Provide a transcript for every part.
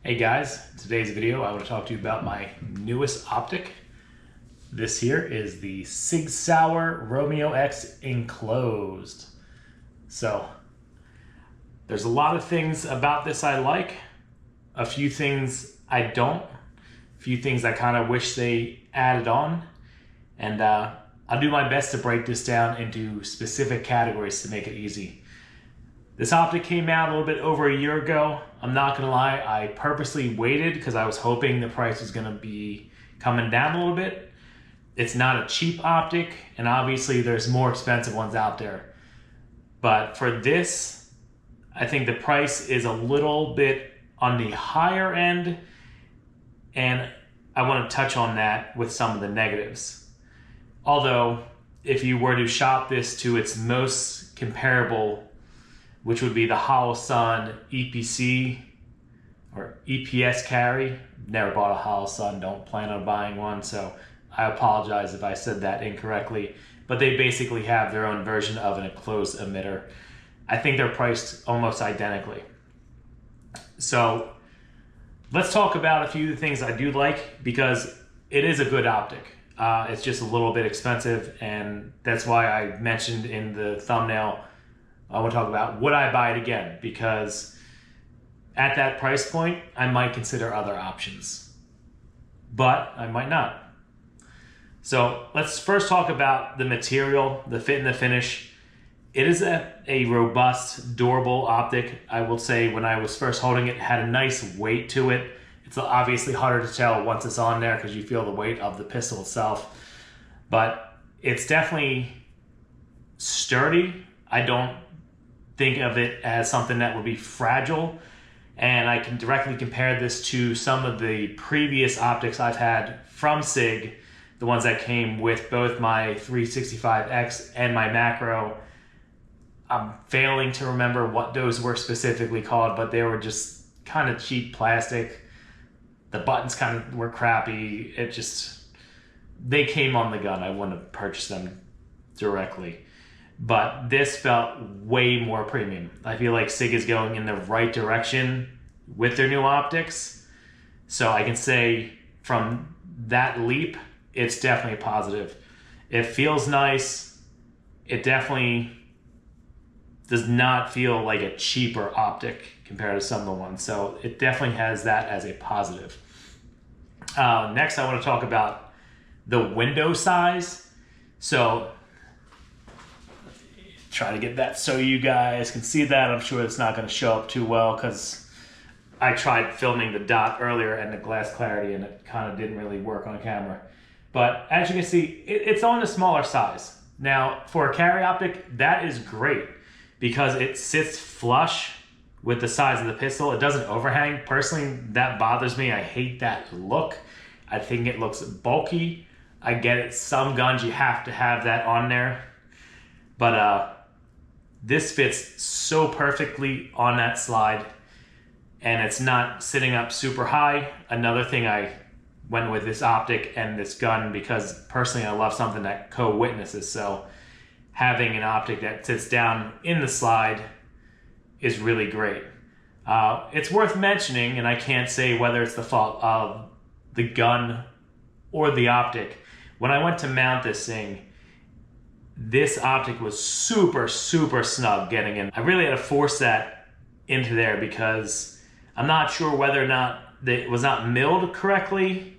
Hey guys, in today's video I want to talk to you about my newest optic. This here is the Sig Sauer ROMEO-X Enclosed. So there's a lot of things about this I like, a few things I don't, a few things I kind of wish they added on, and I'll do my best to break this down into specific categories to make it easy. This optic came out a little bit over a year ago. I'm not gonna lie, I purposely waited because I was hoping the price was gonna be coming down a little bit. It's not a cheap optic, and obviously there's more expensive ones out there. But for this, I think the price is a little bit on the higher end, and I wanna touch on that with some of the negatives. Although, if you were to shop this to its most comparable, which would be the Holosun EPC or EPS carry. Never bought a Holosun, don't plan on buying one, so I apologize if I said that incorrectly. But they basically have their own version of an enclosed emitter. I think they're priced almost identically. So let's talk about a few things I do like, because it is a good optic. It's just a little bit expensive, and that's why I mentioned in the thumbnail I want to talk about would I buy it again, because at that price point I might consider other options, but I might not. So let's first talk about the material, the fit and the finish. It is a robust, durable optic. I will say when I was first holding it, it had a nice weight to it. It's obviously harder to tell once it's on there because you feel the weight of the pistol itself, but it's definitely sturdy. I don't think of it as something that would be fragile, and I can directly compare this to some of the previous optics I've had from Sig, the ones that came with both my 365X and my macro. I'm failing to remember what those were specifically called, but they were just kind of cheap plastic. The buttons kind of were crappy. They came on the gun. I wouldn't have purchased them directly. But this felt way more premium. I feel like Sig is going in the right direction with their new optics. So I can say from that leap, it's definitely a positive. It feels nice. It definitely does not feel like a cheaper optic compared to some of the ones. So it definitely has that as a positive. Next, I want to talk about the window size. So try to get that so you guys can see that. I'm sure it's not going to show up too well because I tried filming the dot earlier and the glass clarity, and it kind of didn't really work on camera. But as you can see, it's on the smaller size. Now, for a carry optic, that is great because it sits flush with the size of the pistol. It doesn't overhang. Personally, that bothers me. I hate that look. I think it looks bulky. I get it. Some guns, you have to have that on there. But this fits so perfectly on that slide, and it's not sitting up super high. Another thing I went with this optic and this gun because personally I love something that co-witnesses. So having an optic that sits down in the slide is really great. It's worth mentioning, and I can't say whether it's the fault of the gun or the optic. When I went to mount this thing, this optic was super snug getting in. I really had to force that into there because I'm not sure whether or not it was not milled correctly,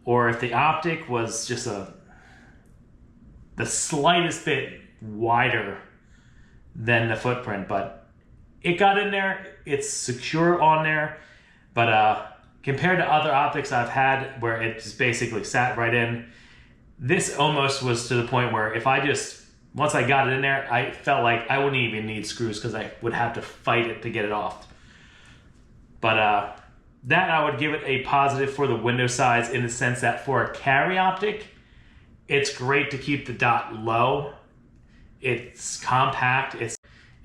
or if the optic was just the slightest bit wider than the footprint, but it got in there. It's secure on there, but compared to other optics I've had where it just basically sat right in, this almost was to the point where once I got it in there, I felt like I wouldn't even need screws because I would have to fight it to get it off. But that I would give it a positive for the window size, in the sense that for a carry optic, it's great to keep the dot low. It's compact.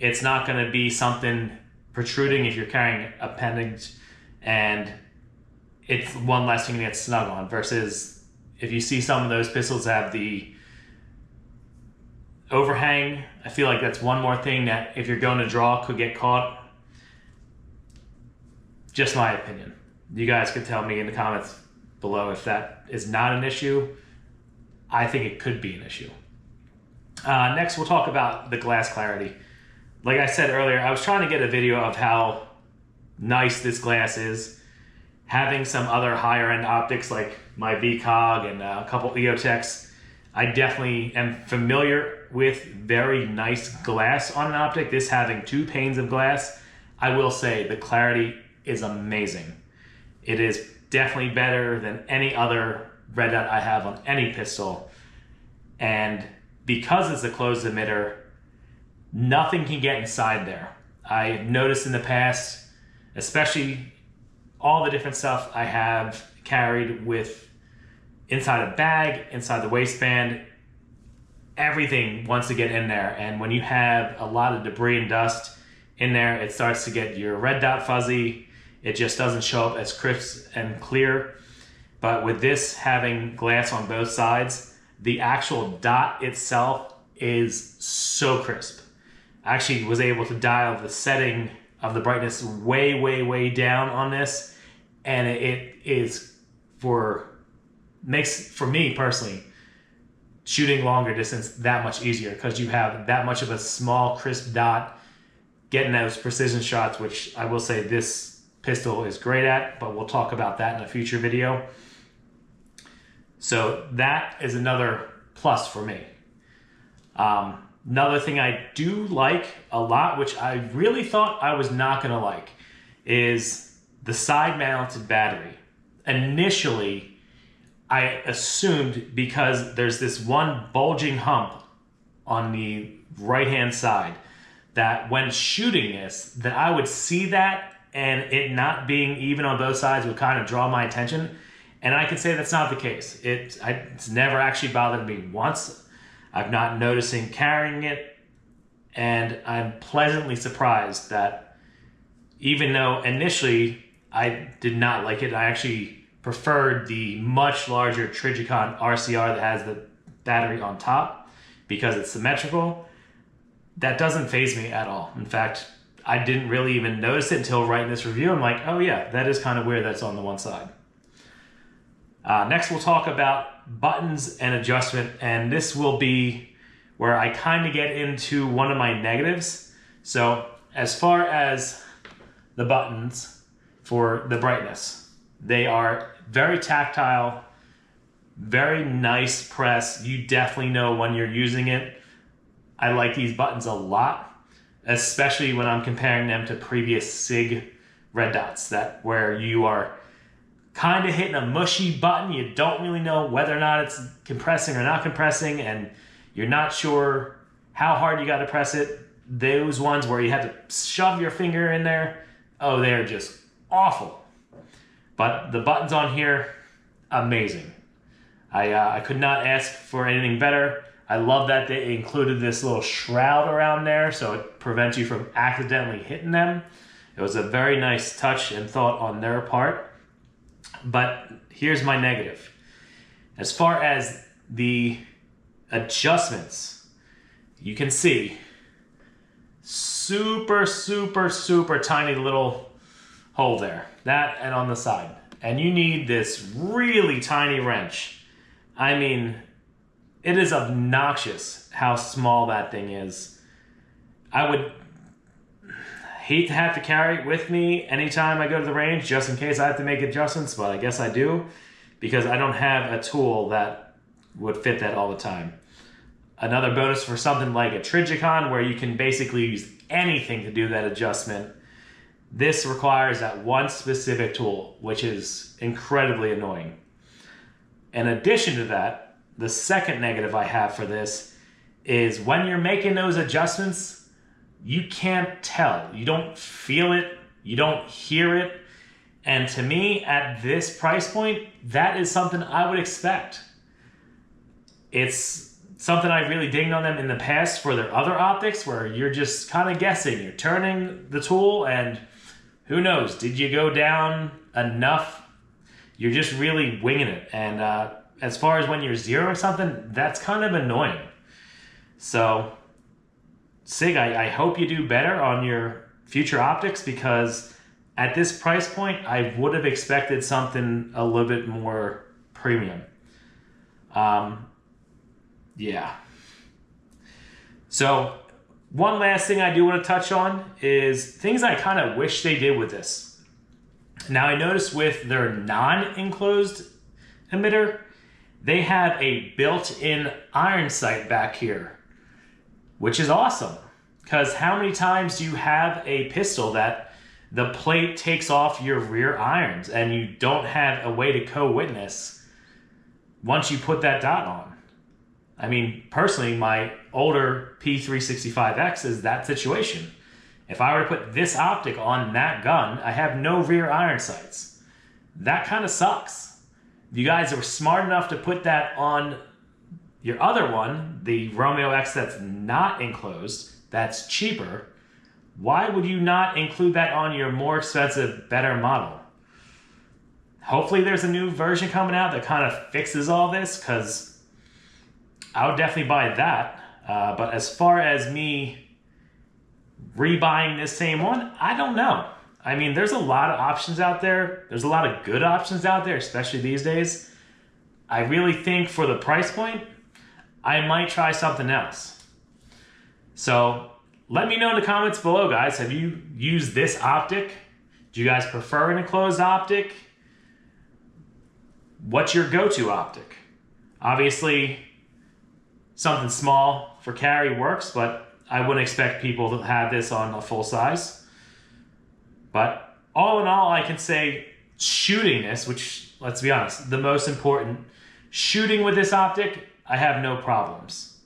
It's not going to be something protruding if you're carrying a appendage, and it's one less thing to get snug on, versus if you see some of those pistols have the overhang, I feel like that's one more thing that if you're going to draw could get caught. Just my opinion. You guys could tell me in the comments below if that is not an issue. I think it could be an issue. Next, we'll talk about the glass clarity. Like I said earlier, I was trying to get a video of how nice this glass is. Having some other higher end optics like my VCOG and a couple EOTechs, I definitely am familiar with very nice glass on an optic. This having 2 panes of glass, I will say the clarity is amazing. It is definitely better than any other red dot I have on any pistol. And because it's a closed emitter, nothing can get inside there. I've noticed in the past, especially all the different stuff I have carried with inside a bag, inside the waistband, everything wants to get in there. And when you have a lot of debris and dust in there, it starts to get your red dot fuzzy. It just doesn't show up as crisp and clear. But with this having glass on both sides, the actual dot itself is so crisp. I actually was able to dial the setting of the brightness way, way, way down on this. And it is makes for me personally, shooting longer distance that much easier because you have that much of a small crisp dot getting those precision shots, which I will say this pistol is great at, but we'll talk about that in a future video. So that is another plus for me. Another thing I do like a lot, which I really thought I was not gonna like, is the side mounted battery. Initially, I assumed because there's this one bulging hump on the right-hand side that when shooting this, that I would see that and it not being even on both sides would kind of draw my attention. And I can say that's not the case. It's never actually bothered me once. I'm not noticing carrying it. And I'm pleasantly surprised that even though initially I did not like it, I actually preferred the much larger Trijicon RCR that has the battery on top because it's symmetrical. That doesn't faze me at all. In fact, I didn't really even notice it until writing this review. I'm like, oh yeah, that is kind of weird that's on the one side. Next, we'll talk about buttons and adjustment, and this will be where I kind of get into one of my negatives. So as far as the buttons for the brightness, they are very tactile, very nice press. You definitely know when you're using it. I like these buttons a lot, especially when I'm comparing them to previous Sig red dots, where you are kind of hitting a mushy button. You don't really know whether or not it's compressing or not compressing, and you're not sure how hard you got to press it. Those ones where you have to shove your finger in there, oh, they're just awful. But the buttons on here, amazing. I could not ask for anything better. I love that they included this little shroud around there so it prevents you from accidentally hitting them. It was a very nice touch and thought on their part. But here's my negative. As far as the adjustments, you can see super, super, super tiny little hole there. That and on the side. And you need this really tiny wrench. I mean, it is obnoxious how small that thing is. I would hate to have to carry it with me anytime I go to the range just in case I have to make adjustments, but I guess I do because I don't have a tool that would fit that all the time. Another bonus for something like a Trijicon where you can basically use anything to do that adjustment. This requires that one specific tool, which is incredibly annoying. In addition to that, the second negative I have for this is when you're making those adjustments, you can't tell. You don't feel it. You don't hear it. And to me, at this price point, that is something I would expect. It's something I really dinged on them in the past for their other optics where you're just kind of guessing. You're turning the tool and who knows, did you go down enough? You're just really winging it. And as far as when you're zeroing something, that's kind of annoying. So, Sig, I hope you do better on your future optics because at this price point, I would have expected something a little bit more premium. Yeah. So one last thing I do want to touch on is things I kind of wish they did with this. Now I noticed with their non-enclosed emitter, they have a built-in iron sight back here, which is awesome. Because how many times do you have a pistol that the plate takes off your rear irons and you don't have a way to co-witness once you put that dot on? I mean, personally, my older P365X is that situation. If I were to put this optic on that gun, I have no rear iron sights. That kind of sucks. You guys were smart enough to put that on your other one, the ROMEO-X that's not enclosed, that's cheaper. Why would you not include that on your more expensive, better model? Hopefully there's a new version coming out that kind of fixes all this, because I would definitely buy that. But as far as me rebuying this same one, I don't know. I mean, there's a lot of options out there. There's a lot of good options out there, especially these days. I really think for the price point, I might try something else. So let me know in the comments below, guys. Have you used this optic? Do you guys prefer an enclosed optic? What's your go-to optic? Obviously, something small for carry works, but I wouldn't expect people to have this on a full size. But all in all, I can say shooting this, which, let's be honest, the most important, shooting with this optic, I have no problems.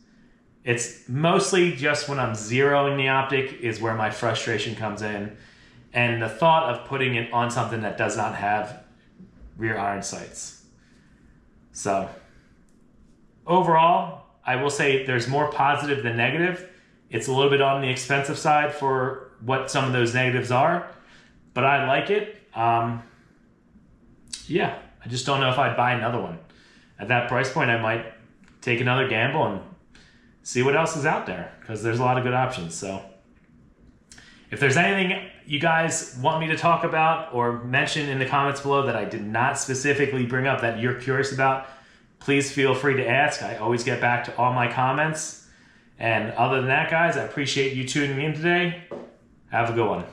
It's mostly just when I'm zeroing the optic is where my frustration comes in. And the thought of putting it on something that does not have rear iron sights. So overall, I will say there's more positive than negative. It's a little bit on the expensive side for what some of those negatives are, but I like it. Yeah, I just don't know if I'd buy another one. At that price point, I might take another gamble and see what else is out there, because there's a lot of good options. So if there's anything you guys want me to talk about or mention in the comments below that I did not specifically bring up that you're curious about, please feel free to ask. I always get back to all my comments. And other than that, guys, I appreciate you tuning in today. Have a good one.